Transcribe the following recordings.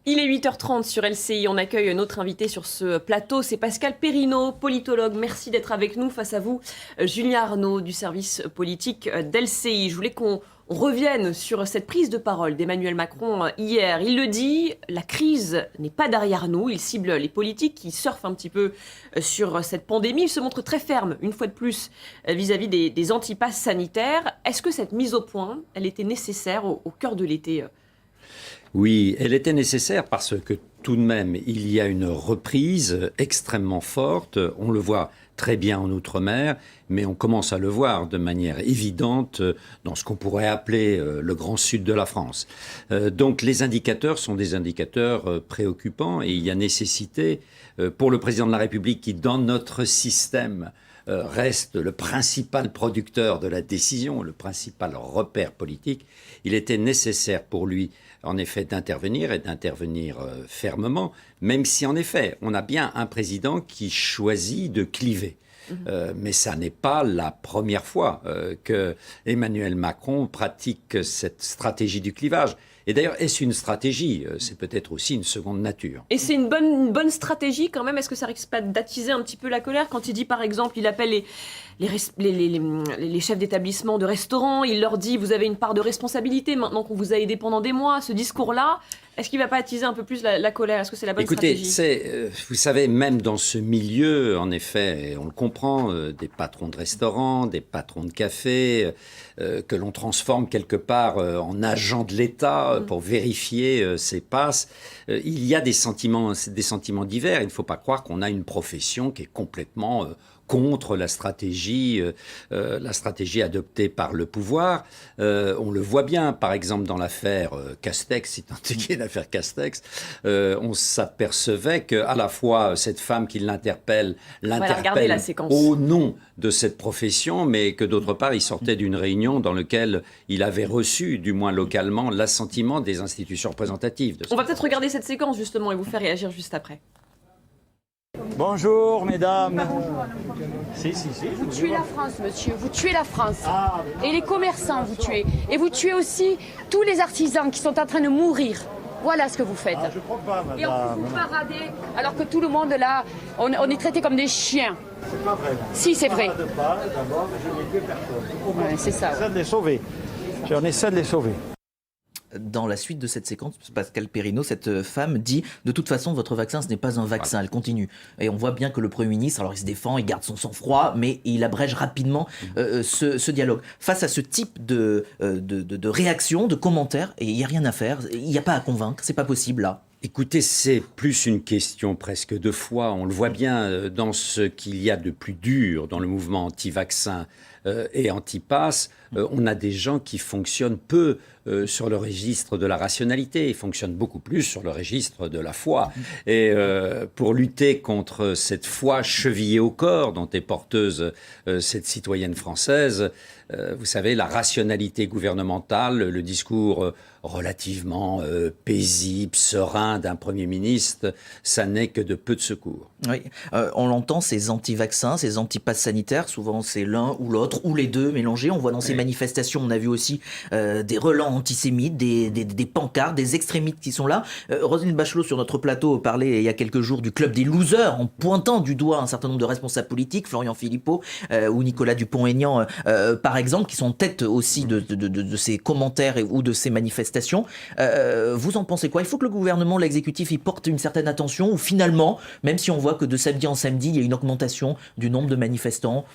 Il est 8h30 sur LCI, on accueille notre invité sur ce plateau, c'est Pascal Perrineau, politologue. Merci d'être avec nous. Face à vous, Julien Arnaud du service politique d'LCI. Je voulais qu'on revienne sur cette prise de parole d'Emmanuel Macron hier. Il le dit, la crise n'est pas derrière nous. Il cible les politiques qui surfent un petit peu sur cette pandémie. Il se montre très ferme, une fois de plus, vis-à-vis des antipasses sanitaires. Est-ce que cette mise au point, elle était nécessaire au cœur de l'été ? Oui, elle était nécessaire parce que tout de même, il y a une reprise extrêmement forte. On le voit très bien en Outre-mer, mais on commence à le voir de manière évidente dans ce qu'on pourrait appeler le grand sud de la France. Donc les indicateurs sont des indicateurs préoccupants et il y a nécessité pour le président de la République qui, dans notre système, reste le principal producteur de la décision, le principal repère politique, il était nécessaire pour lui en effet d'intervenir et d'intervenir fermement, même si en effet on a bien un président qui choisit de cliver. Mais ça n'est pas la première fois que Emmanuel Macron pratique cette stratégie du clivage. Et d'ailleurs, est-ce une stratégie ? C'est peut-être aussi une seconde nature. Et c'est une bonne stratégie quand même. Est-ce que ça risque pas d'attiser un petit peu la colère quand il dit, par exemple, il appelle les chefs d'établissement de restaurants, il leur dit, vous avez une part de responsabilité maintenant qu'on vous a aidé pendant des mois. Ce discours-là, est-ce qu'il ne va pas attiser un peu plus la colère ? Est-ce que c'est la bonne stratégie ? Écoutez, vous savez, même dans ce milieu, en effet, on le comprend, des patrons de restaurants, des patrons de cafés, que l'on transforme quelque part en agents de l'État pour vérifier ces passes. Il y a des sentiments divers. Il ne faut pas croire qu'on a une profession qui est complètement contre la stratégie adoptée par le pouvoir. On le voit bien, par exemple, dans l'affaire Castex, si tant est qu'il y ait l'affaire Castex, on s'apercevait qu'à la fois cette femme qui l'interpelle au nom de cette profession, mais que d'autre part, il sortait d'une réunion dans laquelle il avait reçu, du moins localement, l'assentiment des institutions représentatives. On va peut-être regarder cette séquence, justement, et vous faire réagir juste après. Bonjour, mesdames. Si. Vous tuez la France, monsieur. Vous tuez la France. Et les commerçants, vous tuez. Et vous tuez aussi tous les artisans qui sont en train de mourir. Voilà ce que vous faites. Je crois pas, madame. Et en plus, vous paradez, alors que tout le monde, là, on est traités comme des chiens. C'est pas vrai. Si, c'est vrai. D'abord, je n'ai tué personne. Ouais, c'est ça. J'essaie de les sauver. J'en essaie de les sauver. Dans la suite de cette séquence, Pascal Perrineau, cette femme dit « De toute façon, votre vaccin, ce n'est pas un vaccin. » Elle continue. Et on voit bien que le Premier ministre, alors il se défend, il garde son sang-froid, mais il abrège rapidement ce dialogue. Face à ce type de réaction, de commentaires, et il n'y a rien à faire, il n'y a pas à convaincre, c'est pas possible là. Écoutez, c'est plus une question presque de foi. On le voit bien dans ce qu'il y a de plus dur dans le mouvement anti-vaccin et anti-pass. On a des gens qui fonctionnent peu sur le registre de la rationalité. Ils fonctionnent beaucoup plus sur le registre de la foi. Et pour lutter contre cette foi chevillée au corps dont est porteuse cette citoyenne française, vous savez, la rationalité gouvernementale, le discours relativement paisible, serein d'un Premier ministre, ça n'est que de peu de secours. Oui, on l'entend, ces anti-vaccins, ces anti-passes sanitaires, souvent c'est l'un ou l'autre, ou les deux mélangés. On voit dans ces manifestations, on a vu aussi des relents antisémites, des pancartes, des extrémistes qui sont là. Roselyne Bachelot, sur notre plateau, parlait il y a quelques jours du club des losers, en pointant du doigt un certain nombre de responsables politiques, Florian Philippot ou Nicolas Dupont-Aignan, par exemple, qui sont en tête aussi de ces commentaires ou de ces manifestations. Vous en pensez quoi ? Il faut que le gouvernement, l'exécutif, y porte une certaine attention, ou finalement, même si on voit que de samedi en samedi, il y a une augmentation du nombre de manifestants,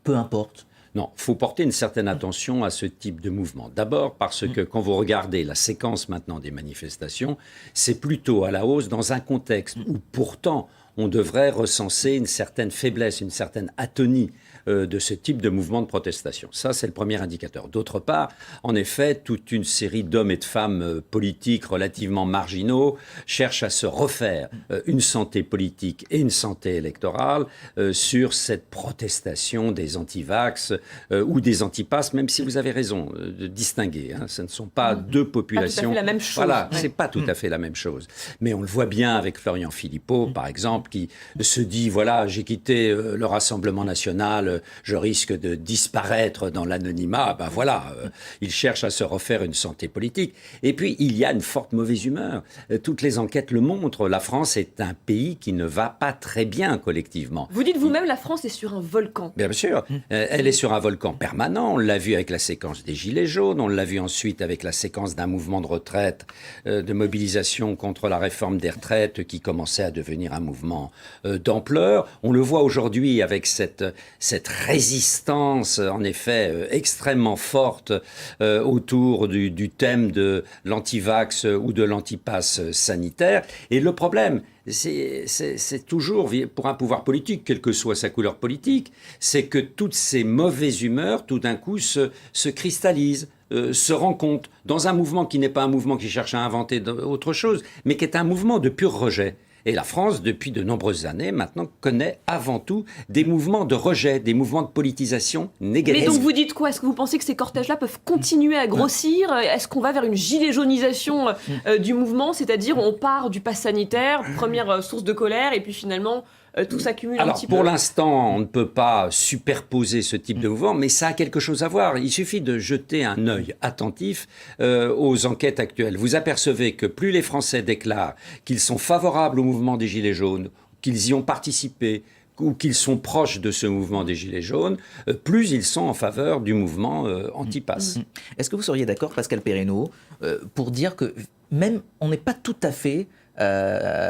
peu importe. Non, il faut porter une certaine attention à ce type de mouvement. D'abord parce que quand vous regardez la séquence maintenant des manifestations, c'est plutôt à la hausse dans un contexte où pourtant on devrait recenser une certaine faiblesse, une certaine atonie de ce type de mouvement de protestation. Ça, c'est le premier indicateur. D'autre part, en effet, toute une série d'hommes et de femmes politiques relativement marginaux cherchent à se refaire une santé politique et une santé électorale sur cette protestation des anti-vax ou des anti-passes, même si vous avez raison de distinguer. Ce ne sont pas deux populations. Pas tout à fait la même chose. Voilà, c'est pas tout à fait la même chose. Mais on le voit bien avec Florian Philippot, par exemple, qui se dit, voilà, j'ai quitté le Rassemblement national je risque de disparaître dans l'anonymat, ben voilà, il cherche à se refaire une santé politique. Et puis, il y a une forte mauvaise humeur. Toutes les enquêtes le montrent, la France est un pays qui ne va pas très bien collectivement. Vous dites vous-même, la France est sur un volcan. Bien sûr, elle est sur un volcan permanent, on l'a vu avec la séquence des Gilets jaunes, on l'a vu ensuite avec la séquence d'un mouvement de retraite, de mobilisation contre la réforme des retraites qui commençait à devenir un mouvement d'ampleur. On le voit aujourd'hui avec cette résistance, en effet, extrêmement forte autour du thème de l'antivax ou de l'antipass sanitaire. Et le problème, c'est toujours, pour un pouvoir politique, quelle que soit sa couleur politique, c'est que toutes ces mauvaises humeurs, tout d'un coup, se cristallisent, se rencontrent dans un mouvement qui n'est pas un mouvement qui cherche à inventer autre chose, mais qui est un mouvement de pur rejet. Et la France, depuis de nombreuses années, maintenant, connaît avant tout des mouvements de rejet, des mouvements de politisation négative. Mais donc vous dites quoi? Est-ce que vous pensez que ces cortèges-là peuvent continuer à grossir? Est-ce qu'on va vers une gilet jaunisation du mouvement? C'est-à-dire on part du pass sanitaire, première source de colère, et puis finalement tout s'accumule un petit peu? Pour l'instant, on ne peut pas superposer ce type de mouvement, mais ça a quelque chose à voir. Il suffit de jeter un œil attentif aux enquêtes actuelles. Vous apercevez que plus les Français déclarent qu'ils sont favorables au mouvement des Gilets jaunes, qu'ils y ont participé, ou qu'ils sont proches de ce mouvement des Gilets jaunes, plus ils sont en faveur du mouvement anti-pass. Est-ce que vous seriez d'accord, Pascal Perrineau, pour dire que même on n'est pas tout à fait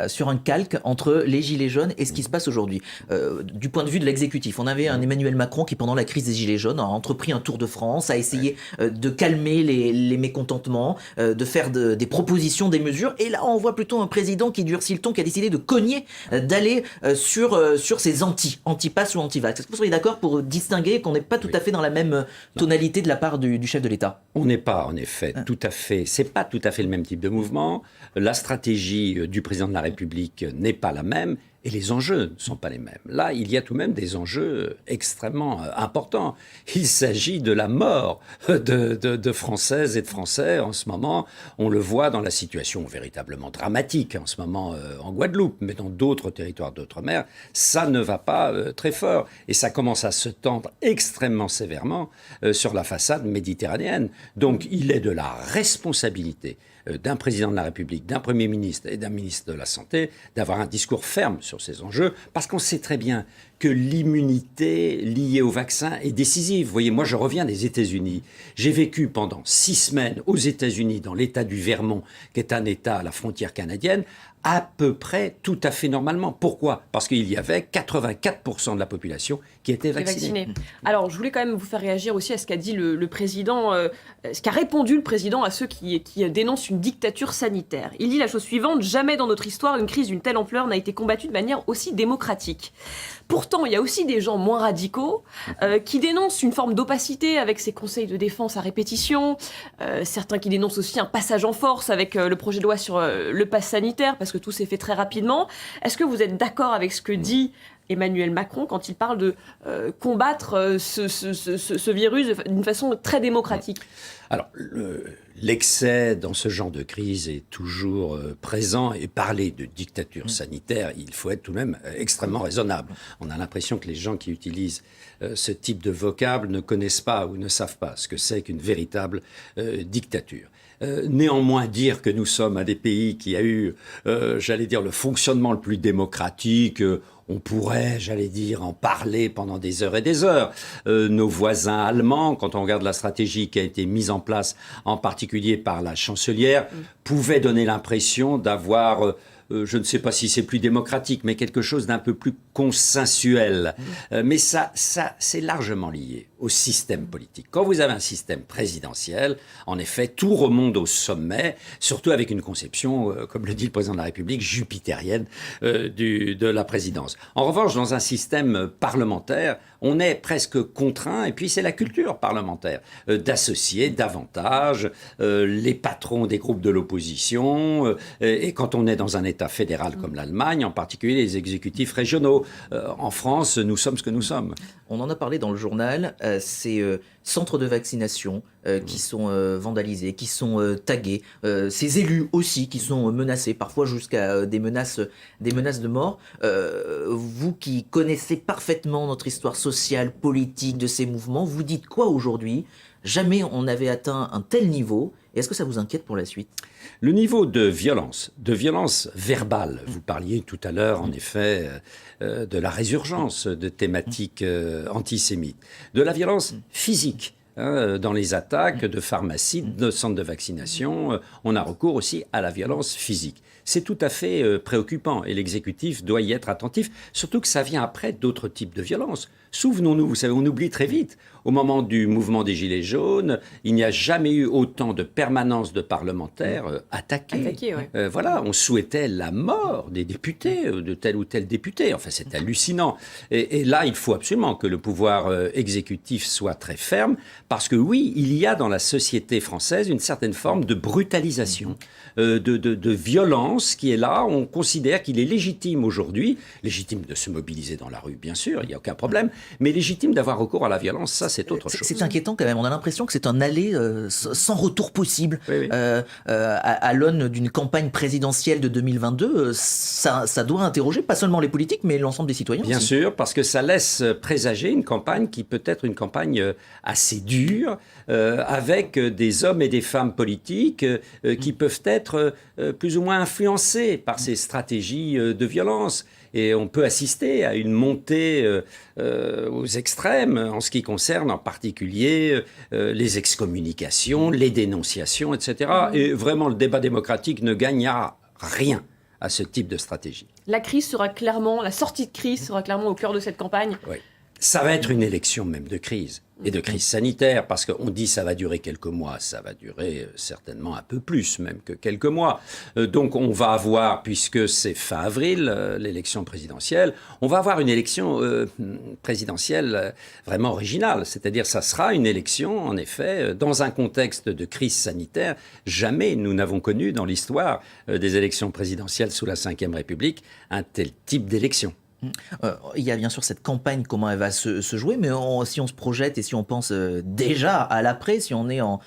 sur un calque entre les Gilets jaunes et ce qui se passe aujourd'hui. Du point de vue de l'exécutif, on avait un Emmanuel Macron qui, pendant la crise des Gilets jaunes, a entrepris un tour de France, a essayé de calmer les mécontentements, de faire des propositions, des mesures. Et là, on voit plutôt un président qui durcit le ton, qui a décidé de cogner, d'aller sur ses anti-pass ou anti-vax. Est-ce que vous seriez d'accord pour distinguer qu'on n'est pas tout à fait dans la même tonalité de la part du chef de l'État? On n'est pas, en effet, tout à fait. C'est pas tout à fait le même type de mouvement. La stratégie du président de la République n'est pas la même et les enjeux ne sont pas les mêmes. Là, il y a tout de même des enjeux extrêmement importants. Il s'agit de la mort de Françaises et de Français en ce moment. On le voit dans la situation véritablement dramatique en ce moment en Guadeloupe, mais dans d'autres territoires d'outre-mer, ça ne va pas très fort. Et ça commence à se tendre extrêmement sévèrement sur la façade méditerranéenne. Donc, il est de la responsabilité d'un président de la République, d'un Premier ministre et d'un ministre de la Santé, d'avoir un discours ferme sur ces enjeux, parce qu'on sait très bien que l'immunité liée au vaccin est décisive. Vous voyez, moi je reviens des États-Unis. J'ai vécu pendant 6 semaines aux États-Unis, dans l'État du Vermont, qui est un État à la frontière canadienne, à peu près tout à fait normalement. Pourquoi? Parce qu'il y avait 84% de la population qui était vaccinée. Alors, je voulais quand même vous faire réagir aussi à ce qu'a dit le président, ce qu'a répondu le président à ceux qui dénoncent une dictature sanitaire. Il dit la chose suivante: jamais dans notre histoire une crise d'une telle ampleur n'a été combattue de manière aussi démocratique. Pourtant, il y a aussi des gens moins radicaux qui dénoncent une forme d'opacité avec ces conseils de défense à répétition, certains qui dénoncent aussi un passage en force avec le projet de loi sur le pass sanitaire, parce que tout s'est fait très rapidement. Est-ce que vous êtes d'accord avec ce que dit Emmanuel Macron quand il parle de combattre ce virus d'une façon très démocratique? Alors, l'excès dans ce genre de crise est toujours présent, et parler de dictature sanitaire, il faut être tout de même extrêmement raisonnable. On a l'impression que les gens qui utilisent ce type de vocable ne connaissent pas ou ne savent pas ce que c'est qu'une véritable dictature. Néanmoins, dire que nous sommes un des pays qui a eu, j'allais dire, le fonctionnement le plus démocratique, on pourrait, j'allais dire, en parler pendant des heures et des heures. Nos voisins allemands, quand on regarde la stratégie qui a été mise en place, en particulier par la chancelière, pouvaient donner l'impression d'avoir... je ne sais pas si c'est plus démocratique, mais quelque chose d'un peu plus consensuel. Mais ça c'est largement lié au système politique. Quand vous avez un système présidentiel, en effet, tout remonte au sommet, surtout avec une conception, comme le dit le président de la République, jupitérienne de la présidence. En revanche, dans un système parlementaire, on est presque contraint, et puis c'est la culture parlementaire, d'associer davantage les patrons des groupes de l'opposition, et quand on est dans un État fédéral comme l'Allemagne, en particulier les exécutifs régionaux. En France, nous sommes ce que nous sommes. On en a parlé dans le journal. ces centres de vaccination qui sont vandalisés, qui sont tagués, ces élus aussi qui sont menacés, parfois jusqu'à des menaces de mort. Vous qui connaissez parfaitement notre histoire sociale, politique de ces mouvements, vous dites quoi aujourd'hui ? Jamais on n'avait atteint un tel niveau. Et est-ce que ça vous inquiète pour la suite ? Le niveau de violence verbale, vous parliez tout à l'heure en effet de la résurgence de thématiques antisémites, de la violence physique. Dans les attaques de pharmacies, de centres de vaccination, on a recours aussi à la violence physique. C'est tout à fait préoccupant et l'exécutif doit y être attentif, surtout que ça vient après d'autres types de violences. Souvenons-nous, vous savez, on oublie très vite. Au moment du mouvement des Gilets jaunes, il n'y a jamais eu autant de permanence de parlementaires attaqués. Ouais. Voilà, on souhaitait la mort des députés, de tel ou tel député. Enfin, c'est hallucinant. Et là, il faut absolument que le pouvoir exécutif soit très ferme, parce que oui, il y a dans la société française une certaine forme de brutalisation, de violence qui est là. On considère qu'il est légitime aujourd'hui, légitime de se mobiliser dans la rue, bien sûr, il n'y a aucun problème, mais légitime d'avoir recours à la violence, ça c'est autre chose. C'est inquiétant quand même, on a l'impression que c'est un aller sans retour possible. Oui. À l'aune d'une campagne présidentielle de 2022, ça doit interroger pas seulement les politiques, mais l'ensemble des citoyens Bien aussi. sûr, parce que ça laisse présager une campagne qui peut être une campagne assez dure, avec des hommes et des femmes politiques qui peuvent être plus ou moins influencés par ces stratégies de violence. Et on peut assister à une montée aux extrêmes en ce qui concerne en particulier les excommunications, les dénonciations, etc. Et vraiment, le débat démocratique ne gagnera rien à ce type de stratégie. La sortie de crise sera clairement au cœur de cette campagne. Oui. Ça va être une élection même de crise, et de crise sanitaire, parce qu'on dit ça va durer quelques mois, ça va durer certainement un peu plus même que quelques mois. Donc on va avoir, puisque c'est fin avril, l'élection présidentielle, on va avoir une élection présidentielle vraiment originale, c'est-à-dire ça sera une élection, en effet, dans un contexte de crise sanitaire. Jamais nous n'avons connu dans l'histoire des élections présidentielles sous la Ve République un tel type d'élection. Il y a bien sûr cette campagne, comment elle va se jouer, mais si on se projette et si on pense déjà à l'après, si on est en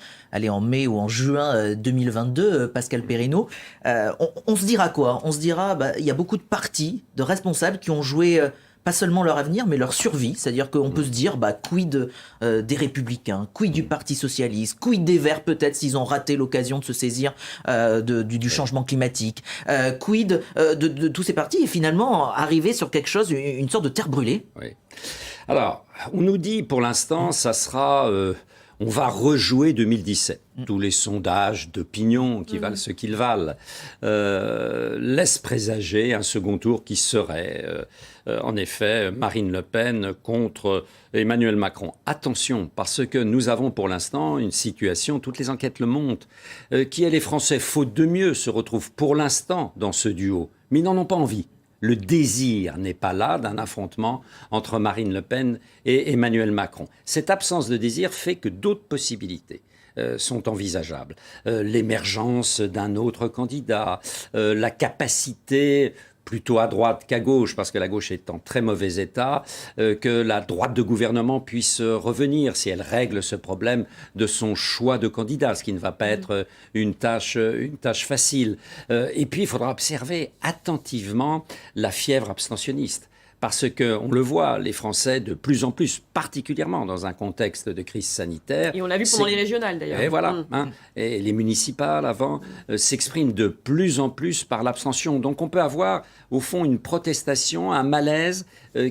mai ou en juin 2022, Pascal Perrineau, on se dira quoi ? On se dira, il y a beaucoup de partis, de responsables qui ont joué pas seulement leur avenir, mais leur survie. C'est-à-dire qu'on peut se dire, quid des Républicains, quid du Parti Socialiste, quid des Verts peut-être s'ils ont raté l'occasion de se saisir du changement climatique, quid de tous ces partis et finalement arriver sur quelque chose, une sorte de terre brûlée. Oui. Alors, on nous dit pour l'instant, ça sera... on va rejouer 2017. Tous les sondages d'opinion qui valent ce qu'ils valent laissent présager un second tour qui serait, en effet, Marine Le Pen contre Emmanuel Macron. Attention, parce que nous avons pour l'instant une situation, toutes les enquêtes le montrent, qui est les Français, faute de mieux, se retrouvent pour l'instant dans ce duo, mais ils n'en ont pas envie. Le désir n'est pas là d'un affrontement entre Marine Le Pen et Emmanuel Macron. Cette absence de désir fait que d'autres possibilités sont envisageables. L'émergence d'un autre candidat, la capacité plutôt à droite qu'à gauche, parce que la gauche est en très mauvais état, que la droite de gouvernement puisse revenir si elle règle ce problème de son choix de candidat, ce qui ne va pas être une tâche facile. Et puis, il faudra observer attentivement la fièvre abstentionniste. Parce qu'on le voit, les Français, de plus en plus, particulièrement dans un contexte de crise sanitaire... Et on l'a vu pendant les régionales, d'ailleurs. Et voilà. Et les municipales, avant, s'expriment de plus en plus par l'abstention. Donc on peut avoir, au fond, une protestation, un malaise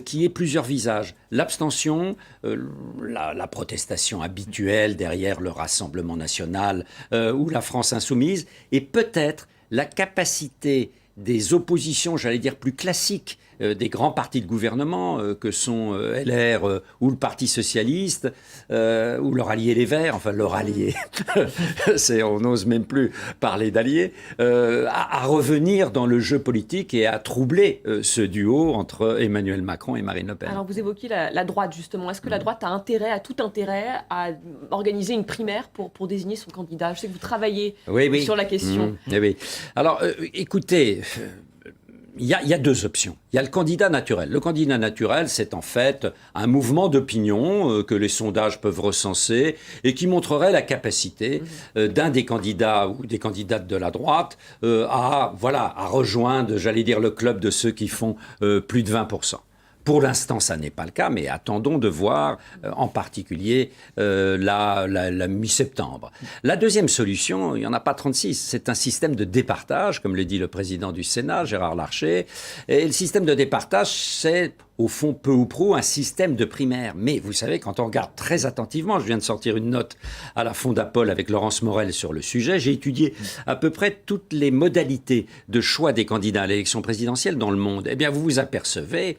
qui ait plusieurs visages. L'abstention, la protestation habituelle derrière le Rassemblement national ou la France insoumise, et peut-être la capacité des oppositions, j'allais dire, plus classiques, des grands partis de gouvernement que sont LR ou le Parti Socialiste ou leur allié les Verts, enfin leur allié, on n'ose même plus parler d'alliés, à revenir dans le jeu politique et à troubler ce duo entre Emmanuel Macron et Marine Le Pen. Alors vous évoquez la droite justement, est-ce que la droite a tout intérêt à organiser une primaire pour désigner son candidat ? Je sais que vous travaillez sur la question. Oui. Alors écoutez... il y a deux options. Il y a le candidat naturel. Le candidat naturel, c'est en fait un mouvement d'opinion que les sondages peuvent recenser et qui montrerait la capacité d'un des candidats ou des candidates de la droite à rejoindre, j'allais dire, le club de ceux qui font plus de 20%. Pour l'instant, ça n'est pas le cas, mais attendons de voir, en particulier, la mi-septembre. La deuxième solution, il n'y en a pas 36, c'est un système de départage, comme le dit le président du Sénat, Gérard Larcher. Et le système de départage, c'est, au fond, peu ou prou, un système de primaire. Mais vous savez, quand on regarde très attentivement, je viens de sortir une note à la Fondapol avec Laurence Morel sur le sujet, j'ai étudié à peu près toutes les modalités de choix des candidats à l'élection présidentielle dans le monde. Eh bien, vous vous apercevez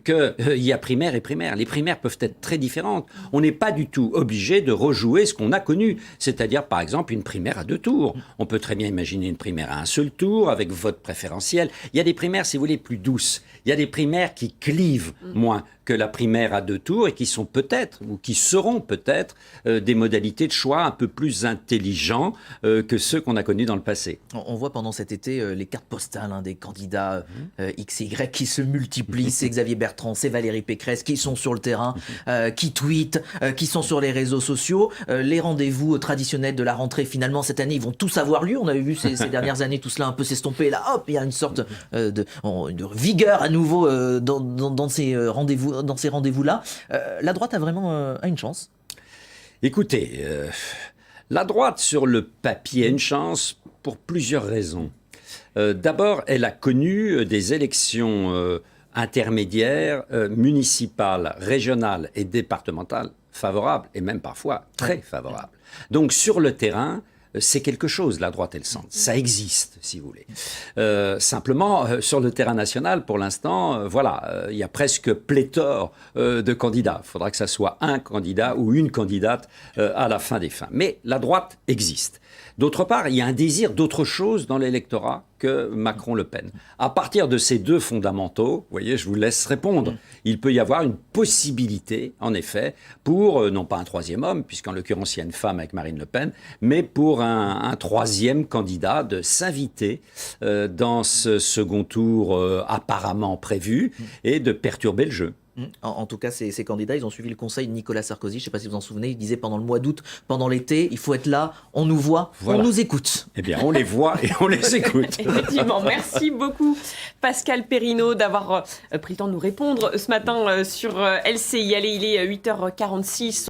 qu'il y a primaire et primaire. Les primaires peuvent être très différentes. On n'est pas du tout obligé de rejouer ce qu'on a connu, c'est-à-dire, par exemple, une primaire à 2 tours. On peut très bien imaginer une primaire à un seul tour, avec vote préférentiel. Il y a des primaires, si vous voulez, plus douces. Il y a des primaires qui clivent moins que la primaire à 2 tours et qui sont peut-être, ou qui seront peut-être, des modalités de choix un peu plus intelligents que ceux qu'on a connus dans le passé. On voit pendant cet été les cartes postales des candidats X et Y qui se multiplient. C'est Xavier Bertrand, c'est Valérie Pécresse qui sont sur le terrain, qui tweetent, qui sont sur les réseaux sociaux. Les rendez-vous traditionnels de la rentrée, finalement, cette année, ils vont tous avoir lieu. On avait vu ces dernières années tout cela un peu s'estomper. Là, hop, il y a une sorte de vigueur à nouveau dans ces rendez-vous-là. La droite a vraiment une chance. Écoutez, la droite sur le papier a une chance pour plusieurs raisons. D'abord, elle a connu des élections intermédiaires, municipales, régionales et départementales favorables, et même parfois très favorables. Donc sur le terrain, c'est quelque chose, la droite et le centre. Ça existe, si vous voulez. Simplement, sur le terrain national, pour l'instant, il y a presque pléthore de candidats. Il faudra que ça soit un candidat ou une candidate à la fin des fins. Mais la droite existe. D'autre part, il y a un désir d'autre chose dans l'électorat que Macron-Le Pen. À partir de ces deux fondamentaux, vous voyez, je vous laisse répondre. Il peut y avoir une possibilité, en effet, pour, non pas un troisième homme, puisqu'en l'occurrence il y a une femme avec Marine Le Pen, mais pour un troisième candidat de s'inviter dans ce second tour apparemment prévu et de perturber le jeu. En tout cas, ces candidats, ils ont suivi le conseil de Nicolas Sarkozy. Je ne sais pas si vous vous en souvenez, il disait pendant le mois d'août, pendant l'été, il faut être là, on nous voit, on nous écoute. Eh bien, on les voit et on les écoute. Effectivement, merci beaucoup Pascal Perrineau d'avoir pris le temps de nous répondre ce matin sur LCI. Allez, il est 8h46.